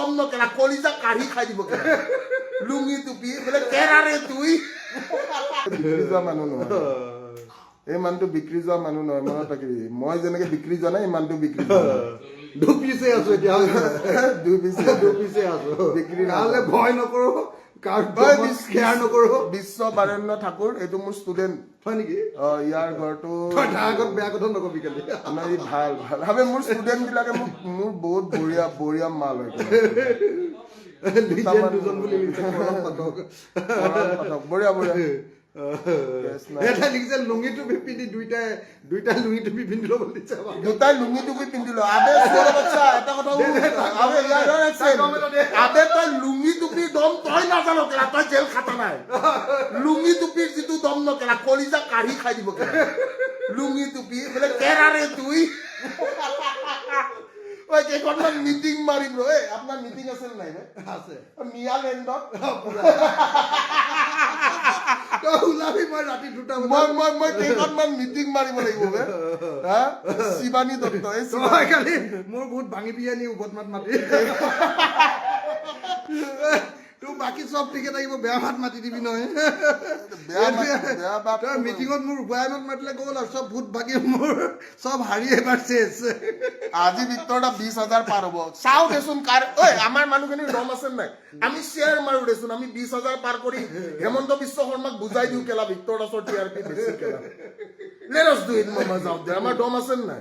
দম নকেলা কলিজা কাঢ়ি খাই দিব কেলা লুঙি টুপি বোলে কেৰাৰে তুই বিক্ৰী যোৱা মানুহ নহয় এই মানুহটো বিক্ৰী যোৱা মানুহ নহয় মনত ৰাখিবি মই যেনেকে বিক্ৰী যোৱা নাই এই মানুহটো বিক্ৰী দুপিছে আছো এতিয়া দুপিছে আছো বিক্ৰী নহলে ভয় নকৰো বিশ্ব বাৰেণ্য ঠাকুৰ এইটো মোৰ ষ্টুডেণ্ট হয় নেকি ইয়াৰ ঘৰটো আগত বেয়া কথা নকবি কালি ভাল ভাল ভাবে মোৰ ষ্টুডেণ্ট বিলাকে মোৰ বহুত বঢ়িয়া বঢ়িয়া মাল হয় বঢ়িয়া বঢ়িয়া এটা লিখিছে লুঙি টুপি পিন্ধি দুইটা লুঙি টুপি পিন্ধি ল'ব দিছে দুটাই লুঙি টুপি পিন্ধিলো আবে বাচ্চা এটা কথা আবে তই লুঙি টুপি দম তই নাজানো কেলা তই জেল খাটা নাই লুঙি টুপিৰ যিটো দম নকেলা কলিজা কাঢ়ি খাই দিব কেলা লুঙি টুপি বোলে কেৰাৰে তুই ওই কেইখনমান মিটিং মাৰিম ৰ আপোনাৰ মিটিং আছিল নাই আছে মিয়ালেণ্ডত ওলাবি মই ৰাতি 2টা মই কেইখনমান মিটিং মাৰিব লাগিব শিৱানী দত্ত কালি মোৰ বহুত ভাঙি বিয়ানি উভত মাত মাতি তোৰ বাকী চব ঠিকে থাকিব বেয়া মাত মাতি দিবি নহয় মিটিঙত মোৰ বয়ানত মাতিলে গ'ল আৰু চব ভূত ভাগি মোৰ চব হাৰি এবাৰ চেচ আজি ভিতৰটা 20,000 পাৰ হ'ব চাও দেচোন কাৰ ঐ আমাৰ মানুহখিনিৰ দম আছে নাই আমি শ্বেয়াৰ মাৰো দেচোন আমি 20,000 পাৰ কৰি হেমন্ত বিশ্ব শৰ্মাক বুজাই দিওঁ কেলা ভিক্টৰ দাসৰ টিআৰপি বেছি কেলা লেট আছ ডু ইট মামা যাও আমাৰ দম আছে নাই